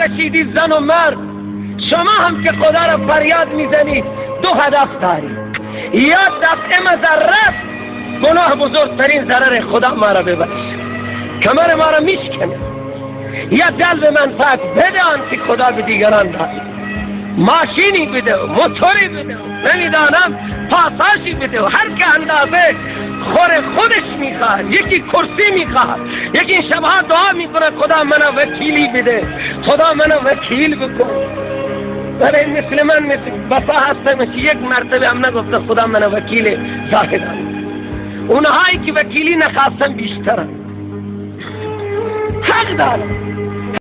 کشیدی زن و مرد، شما هم که خدا را فریاد میزنید دو هدف دارید، یا دفع مضرت، گناه بزرگترین ضرر خدا ما را ببخش، کمر ما را میشکنه، یا جلب منفعت بده آنچه خدا به دیگران داده، ماشینی بده و موتوری بده و نمیدانم پاساشی بده و هر که اندازه خودش میخواد، یکی کرسی میخواد، یکی این شبها دعا میکنه خدا منو وکیلی بده، خدا منو وکیل بکن. ولی مثل من مثل بسا هستم که یک مرتبه هم نگفته خدا منو وکیل زاهدان. اونهایی که وکیلی نخواستن بیشترن. حق دارن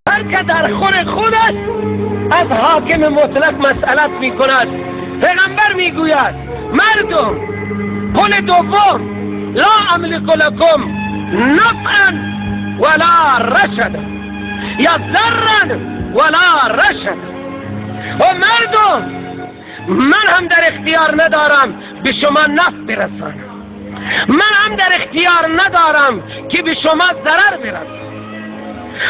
هر که در خودش از حاکم مطلق مسئلت میکند. پیغمبر میگوید مردم قول دوم لا املک لکم نفعا ولا رشدا یا ضرا ولا رشدا. و مردم من هم در اختیار ندارم به شما نفع برسانم، من هم در اختیار ندارم که به شما ضرر برسانم،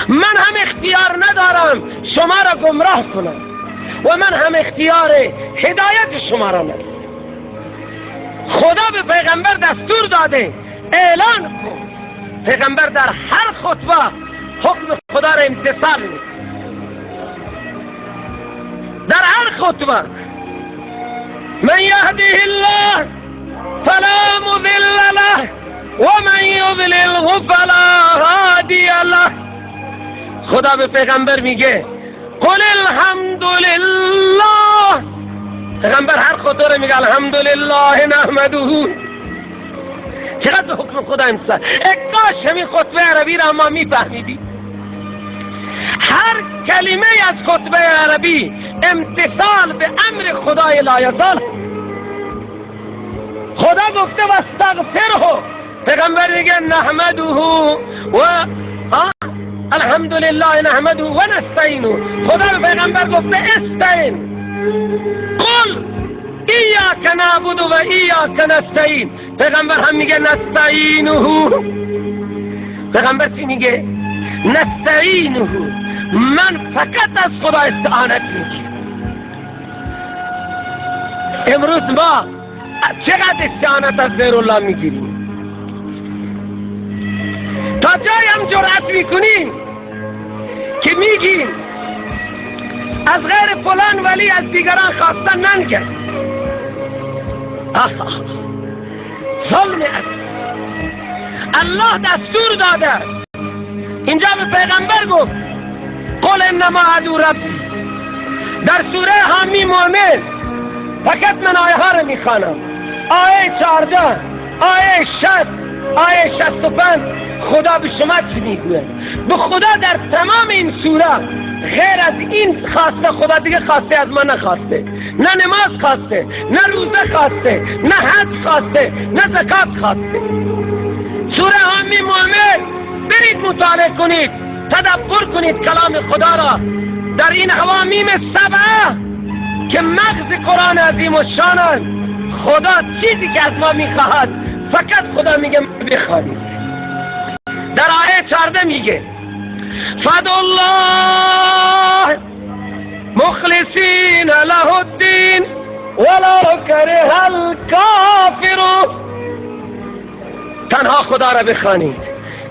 من هم اختیار ندارم شما را گمراه کنم و من هم اختیار هدایت شما را ندارم. خدا به پیغمبر دستور داده اعلان کن. پیغمبر در هر خطبه حکم خدا را امتثال می‌کند. در هر خطبه من یهده الله فلا مضل له و من یضلله فلا هادی له. خدا به پیغمبر میگه قل الحمدلله. پیغمبر هر خطبه رو میگه الحمدلله نحمده. چقدر حکم خدا امسال کاش همین خطبه عربی را ما میفهمیدیم. هر کلمه از خطبه عربی امتثال به امر خدای لایزال. خدا گفته واستغفره، پیغمبر میگه نحمده و الحمدلله نحمده و نستعینه. خدا به پیغمبر گفته استعین. قل ایاک نعبد و ایاک نستعین. پیغمبر هم میگه نستعینه. پیغمبر چی میگه؟ نستعینه. من فقط از خدا استعانت میگیرم. امروز ما چقدر استعانت از غیر الله میگیریم؟ تا جایی هم جرأت میکنیم که میگیم از غیر فلان ولی از دیگران خواستن ننگه. ظلم است. الله دستور داده. اینجا به پیغمبر گفت قل انما ادعو ربی. در سوره حامی مومن فقط من آیه ها رو میخوانم. آیه 14، آیه 60، آیه 65. خدا به شما چی میگوید؟ به خدا در تمام این سوره غیر از این خواسته، خدا دیگه خواسته از ما نخواسته. نه نماز خواسته، نه روزه خواسته، نه حج خواسته، نه زکات خواسته. سوره حامی مومن برید مطالعه کنید، تدبر کنید کلام خدا را در این حوامیم سبعه که مغز قرآن عظیم و شانند. خدا چیزی که از ما میخواهد فقط خدا میگه بخوانید. در آیه 14 میگه فدعوا الله مخلصین له الدین ولو کره الکافرون. تنها خدا را بخوانید،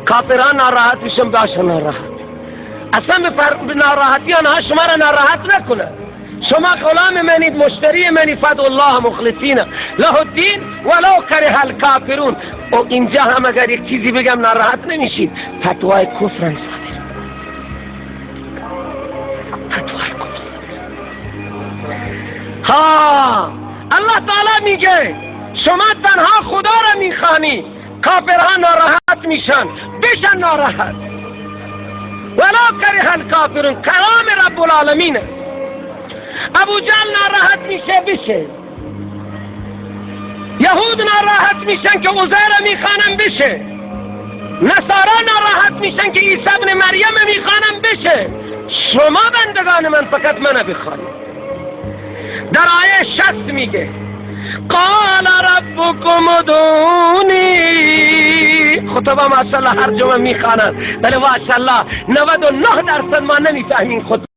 کافران ناراحت بشن باشن ناراحت. اصلا به ناراحتی آنها شما را ناراحت نکنه. شما غلام منید، مشتری منید. فدعوا الله مخلصین له الدین ولو کره الکافرون. و اینجا هم اگر یک چیزی بگم ناراحت نمیشید، فتوای کفر صادر. فتوای کفر. ها الله تعالی میگه شما تنها خدا را میخوانی، کافرها ناراحت میشن، بشن ناراحت. ولو کره الکافرون کلام رب العالمینه. ابو جهل ناراحت میشه بشه، یهود ناراحت میشن که عزیر میخوانن بشه، نصارا ناراحت میشن که عیسی ابن مریم میخوانن بشه. شما بندگان من فقط منو بخوانید. در آیه 60 میگه قال ربكم ادعونی. خطبه ماشاءالله هر جمعه میخوانند، ولی ماشاءالله 99% ما نمیفهمیم خطبه.